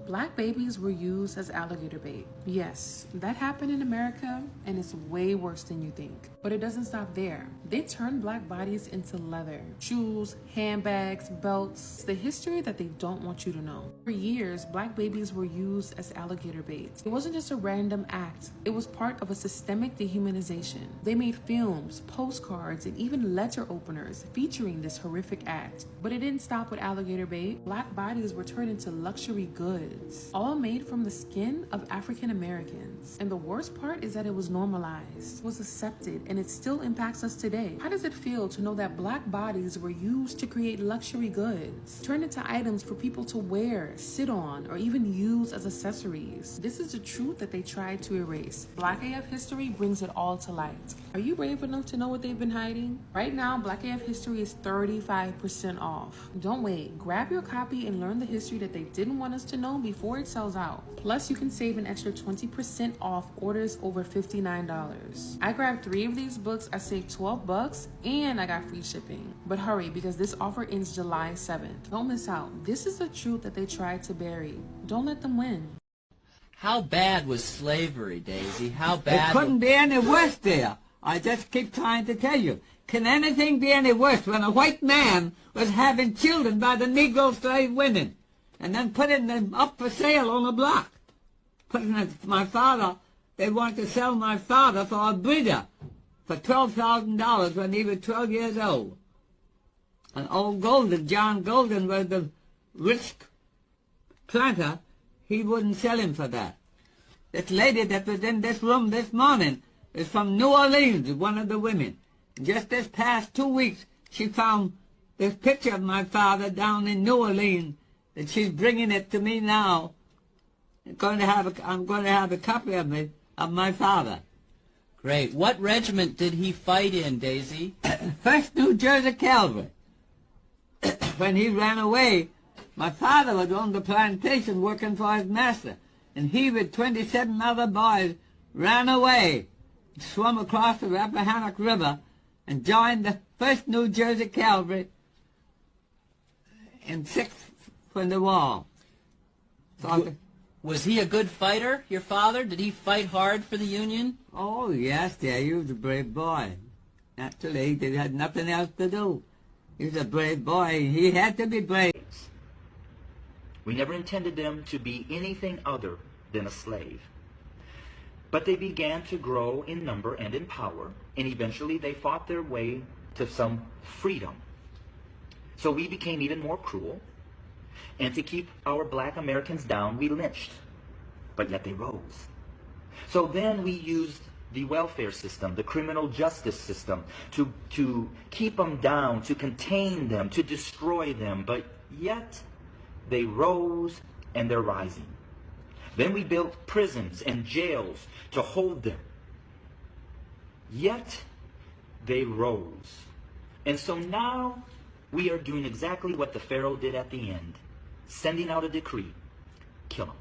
Black babies were used as alligator bait. Yes, that happened in America, and it's way worse than you think. But it doesn't stop there. They turned black bodies into leather, shoes, handbags, belts. It's the history that they don't want you to know. For years, black babies were used as alligator bait. It wasn't just a random act. It was part of a systemic dehumanization. They made films, postcards, and even letter openers featuring this horrific act. But it didn't stop with alligator bait. Black bodies were turned into luxury goods, all made from the skin of African Americans. And the worst part is that it was normalized, was accepted, and it still impacts us today. How does it feel to know that black bodies were used to create luxury goods, turned into items for people to wear, sit on, or even use as accessories? This is the truth that they tried to erase. Black AF history brings it all to light. Are you brave enough to know what they've been hiding? Right now, Black AF history is 35% off. Don't wait. Grab your copy and learn the history that they didn't want us to know before it sells out. Plus, you can save an extra 20% off orders over $59. I grabbed 3 of these books, I saved $12, and I got free shipping. But hurry, because this offer ends July 7th. Don't miss out. This is the truth that they tried to bury. Don't let them win. How bad was slavery, Daisy? How bad? It couldn't be any worse there. I just keep trying to tell you. Can anything be any worse when a white man was having children by the Negro slave women and then putting them up for sale on the block? My father, they wanted to sell my father for a breeder for $12,000 when he was 12 years old. And old Golden, John Golden, was the rich planter. He wouldn't sell him for that. This lady that was in this room this morning is from New Orleans, one of the women. Just this past 2 weeks, she found this picture of my father down in New Orleans, and she's bringing it to me now. I'm going to have a copy of it, of my father. Great. What regiment did he fight in, Daisy? 1st New Jersey Cavalry. When he ran away, my father was on the plantation working for his master, and he with 27 other boys ran away, swam across the Rappahannock River, and joined the 1st New Jersey Cavalry in 6th from the war. Was he a good fighter, your father? Did he fight hard for the Union? Oh, yes, dear, he was a brave boy. Actually, he had nothing else to do. He was a brave boy. He had to be brave. We never intended them to be anything other than a slave. But they began to grow in number and in power, and eventually they fought their way to some freedom. So we became even more cruel, and to keep our black Americans down, we lynched, but yet they rose. So then we used the welfare system, the criminal justice system, to keep them down, to contain them, to destroy them, but yet they rose and they're rising. Then we built prisons and jails to hold them. Yet they rose. And so now we are doing exactly what the Pharaoh did at the end, sending out a decree, kill them.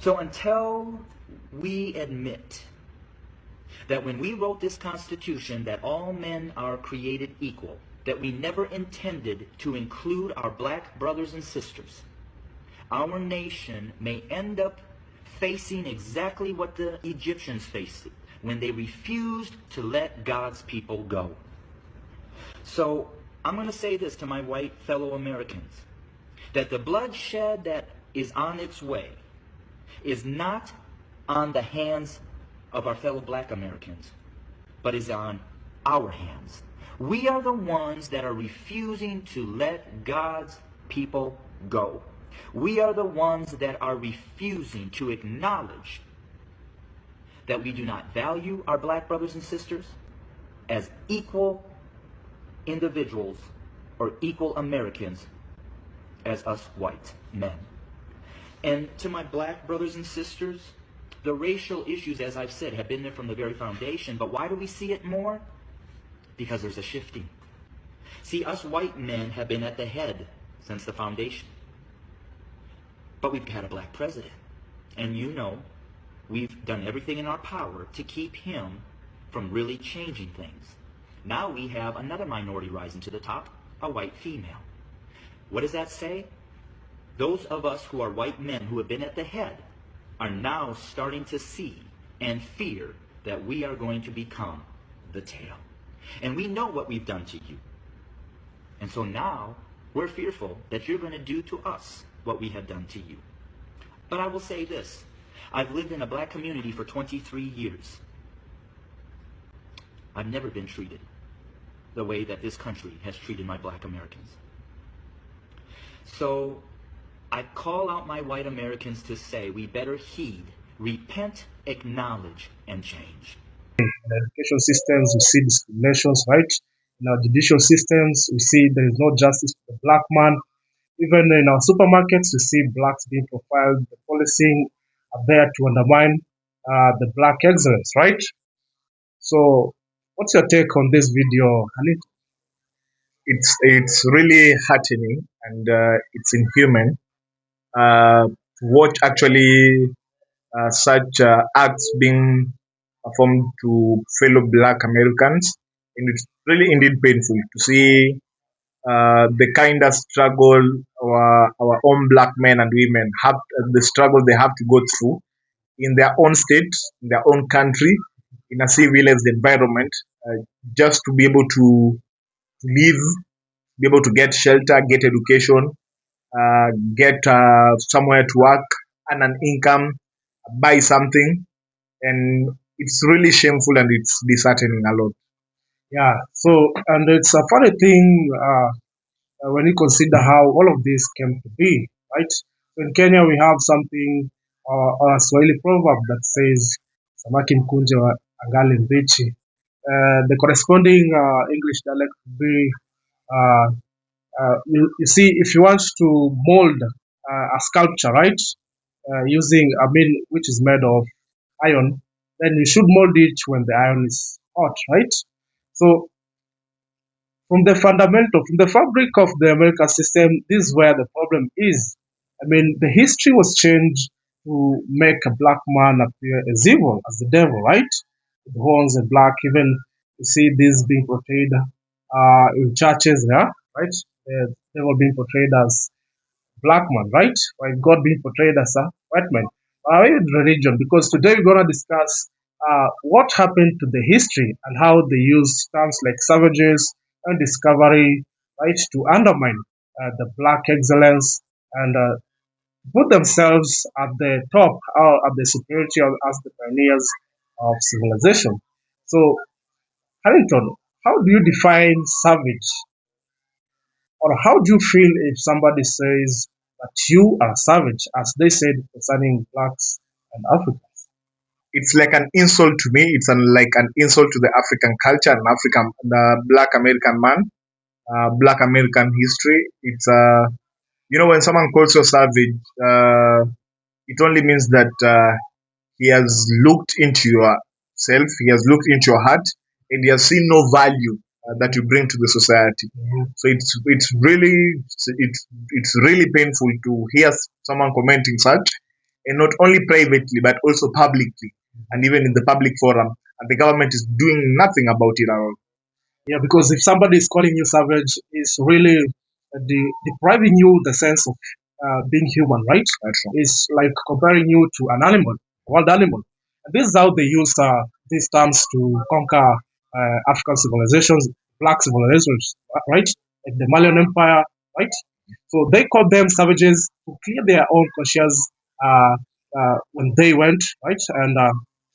So until we admit that when we wrote this Constitution that all men are created equal, that we never intended to include our black brothers and sisters, our nation may end up facing exactly what the Egyptians faced when they refused to let God's people go. So I'm going to say this to my white fellow Americans, that the bloodshed that is on its way is not on the hands of our fellow black Americans, but is on our hands. We are the ones that are refusing to let God's people go. We are the ones that are refusing to acknowledge that we do not value our black brothers and sisters as equal individuals or equal Americans as us white men. And to my black brothers and sisters, the racial issues, as I've said, have been there from the very foundation. But why do we see it more? Because there's a shifting. See, us white men have been at the head since the foundation. But we've had a black president. And you know, we've done everything in our power to keep him from really changing things. Now we have another minority rising to the top, a white female. What does that say? Those of us who are white men who have been at the head are now starting to see and fear that we are going to become the tail. And we know what we've done to you. And so now we're fearful that you're going to do to us what we have done to you. But I will say this. I've lived in a black community for 23 years. I've never been treated the way that this country has treated my black Americans. So I call out my white Americans to say we better heed, repent, acknowledge, and change. In education systems, we see discriminations, right? In our judicial systems, we see there is no justice for the black man. Even in our supermarkets, we see blacks being profiled. The policing are there to undermine the black excellence, right? So, what's your take on this video, Hanit? It's really heartening and it's inhuman to watch actually such acts being performed to fellow Black Americans, and it's really indeed painful to see the kind of struggle our own Black men and women have, the struggle they have to go through in their own state, in their own country, in a civilized environment, just to be able to live, be able to get shelter, get education, get somewhere to work, earn an income, buy something, and it's really shameful and it's disheartening a lot. Yeah, so, and it's a funny thing when you consider how all of this came to be, right? So in Kenya, we have something, a Swahili proverb that says, Samaki mkunje wa angali mbichi. The corresponding English dialect would be, you see, if you want to mold a sculpture, right, which is made of iron, then you should mold it when the iron is hot, right? So from the fabric of the American system, this is where the problem is. The history was changed to make a black man appear as evil, as the devil, right? The horns are black, even you see this being portrayed in churches, yeah, right? The devil being portrayed as black man, right? While God being portrayed as a white man. In religion, because today we're going to discuss what happened to the history and how they use terms like savages and discovery, right, to undermine the black excellence and put themselves at the top, at the superiority as the pioneers of civilization. So, Harrington, how do you define savage? Or how do you feel if somebody says that you are savage, as they said concerning blacks and Africans? It's like an insult to me. It's like an insult to the African culture and the Black American man, Black American history. It's when someone calls you savage, it only means that he has looked into yourself, he has looked into your heart, and he has seen no value that you bring to the society. So it's really painful to hear someone commenting such, and not only privately but also publicly, and even in the public forum, and the government is doing nothing about it at all. Yeah, because if somebody is calling you savage, it's really depriving you the sense of being human, right? That's right. It's like comparing you to an animal, a wild animal. And this is how they use these terms to conquer African civilizations, black civilizations, right? Like the Malian Empire, right? So they called them savages to clear their own conscience when they went, right, and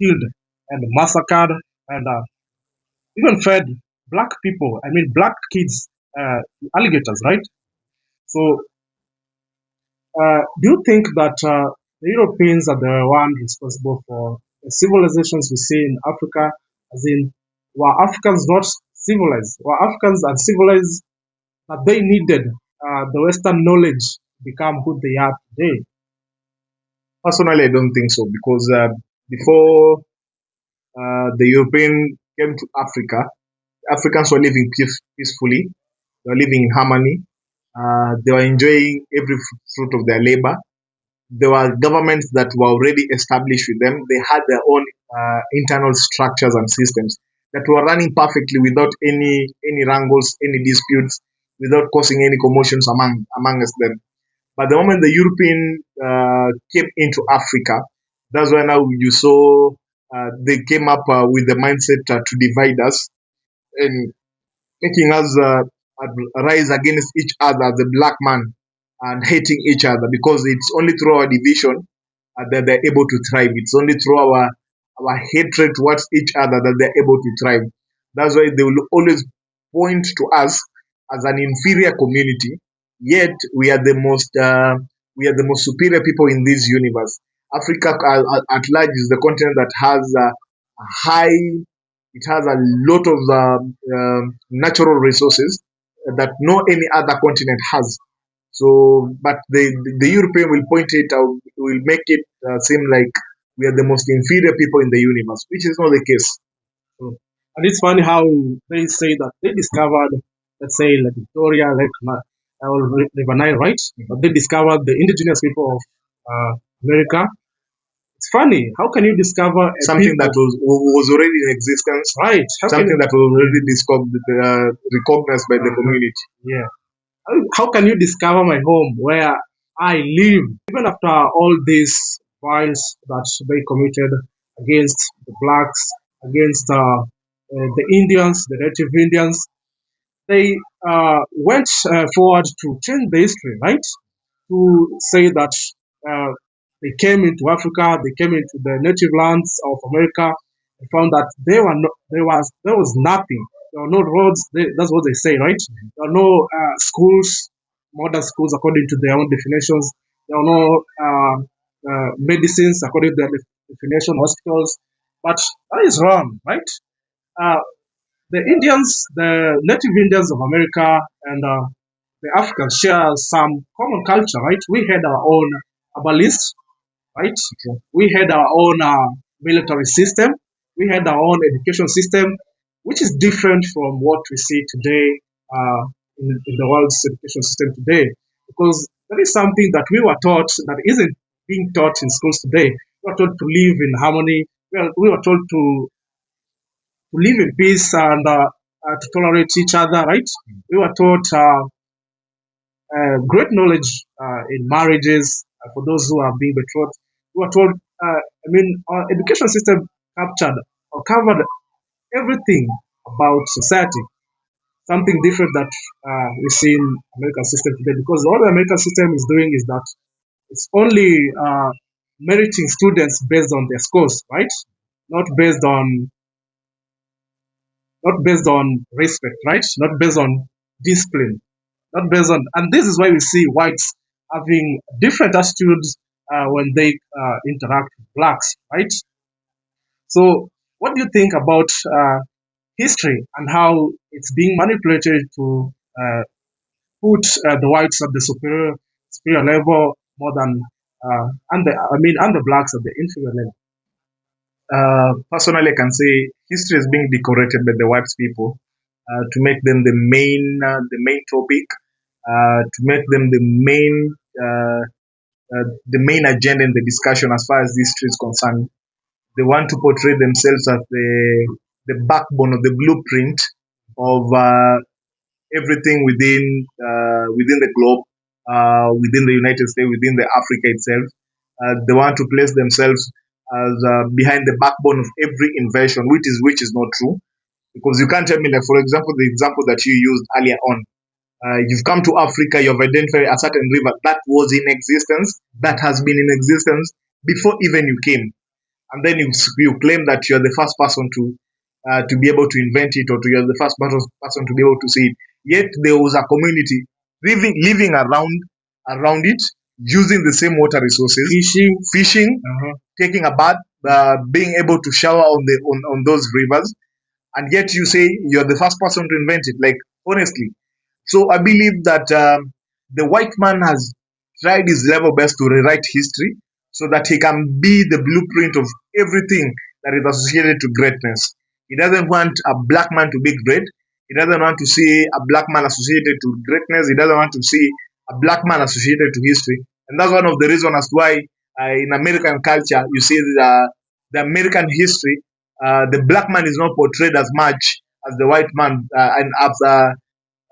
killed and massacred and even fed black people, black kids, alligators, right? So, do you think that the Europeans are the one responsible for the civilizations we see in Africa? As in, were Africans not civilized? Were Africans uncivilized that they needed the Western knowledge to become who they are today? Personally, I don't think so, because before the European came to Africa, Africans were living peacefully. They were living in harmony. They were enjoying every fruit of their labor. There were governments that were already established with them. They had their own internal structures and systems that were running perfectly without any wrangles, any disputes, without causing any commotions amongst them. But the moment the European came into Africa, that's why now you saw they came up with the mindset to divide us and making us rise against each other, the black man, and hating each other, because it's only through our division that they're able to thrive. It's only through our hatred towards each other that they're able to thrive. That's why they will always point to us as an inferior community, yet we are the most superior people in this universe. Africa at large is the continent that has a high, it has a lot of natural resources that no any other continent has. So, but the European will point it out, will make it seem like we are the most inferior people in the universe, which is not the case. So, and it's funny how they say that they discovered, let's say, like Victoria, like River Nile, right? But they discovered the indigenous people of America. It's funny. How can you discover Something that was already in existence, right? something that was already recognized by the community? Yeah. How can you discover my home where I live, even after all these violence that they committed against the blacks, against the Indians, the native Indians? They went forward to change the history, right? To say that uh, they came into Africa, they came into the native lands of America, and found that there was nothing. There were no roads. That's what they say, right? There are no schools, modern schools according to their own definitions. There are no medicines according to their definition, hospitals. But that is wrong, right? Uh, the Indians, the native Indians of America, and the Africans share some common culture, right? We had our own herbalists, right? We had our own military system. We had our own education system, which is different from what we see today in the world's education system today. Because that is something that we were taught that isn't being taught in schools today. We were taught to live in harmony. We were told to live in peace and to tolerate each other, right? We were taught great knowledge in marriages for those who are being betrothed. We were told, our education system captured or covered everything about society, something different that we see in American system today. Because all the American system is doing is that it's only meriting students based on their scores, right? Not based on respect, right? Not based on discipline, not based on, and this is why we see whites having different attitudes when they interact with blacks, right? So, what do you think about history and how it's being manipulated to put the whites at the superior level more than and the blacks at the inferior level? Personally, I can say history is being decorated by the white people to make them the main topic, to make them the main agenda in the discussion as far as history is concerned. They want to portray themselves as the backbone of the blueprint of everything within the globe, within the United States, within the Africa itself. They want to place themselves as behind the backbone of every invention, which is not true. Because you can't tell me, like, for example, the example that you used earlier on. You've come to Africa, you've identified a certain river that was in existence, that has been in existence before even you came, and then you claim that you're the first person to be able to invent it, or you're the first person to be able to see it. Yet there was a community living around it, using the same water resources, fishing, taking a bath, being able to shower on those rivers, and yet you say you're the first person to invent it. Like, honestly. So I believe that the white man has tried his level best to rewrite history so that he can be the blueprint of everything that is associated to greatness. He doesn't want a black man to be great. He doesn't want to see a black man associated to greatness. He doesn't want to see a black man associated to history. And that's one of the reasons as to why in American culture, you see the American history, the black man is not portrayed as much as the white man,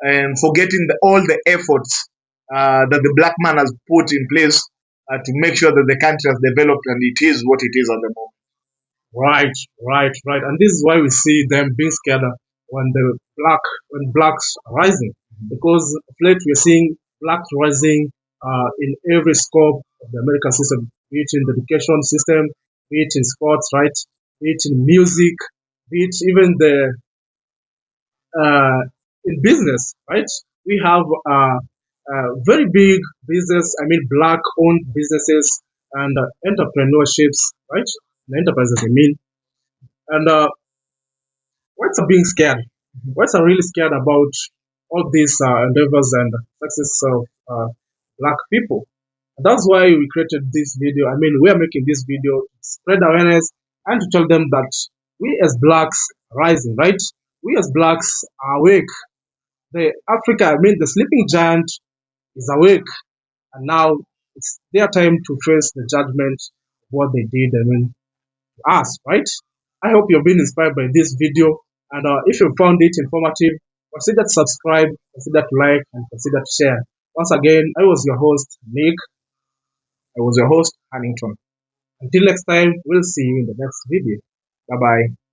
and forgetting all the efforts that the black man has put in place to make sure that the country has developed and it is what it is at the moment. Right, right. And this is why we see them being scared when blacks are rising. Because of late we're seeing blacks rising in every scope of the American system, be it in the education system, be it in sports, right? Be it in music, be it even the in business, right? We have very big business, I mean, black owned businesses and entrepreneurships, right? The enterprises, I mean. And whites are being scared. Whites are really scared about all these endeavors and success of black people. That's why we created this video. I mean, we are making this video to spread awareness and to tell them that we as blacks are rising, right? We as blacks are awake. The sleeping giant is awake, and now it's their time to face the judgment of what they did. I mean, to us, right? I hope you've been inspired by this video, and if you found it informative, consider to subscribe, consider to like, and consider to share. Once again, I was your host, Nick. I was your host, Hannington. Until next time, we'll see you in the next video. Bye bye.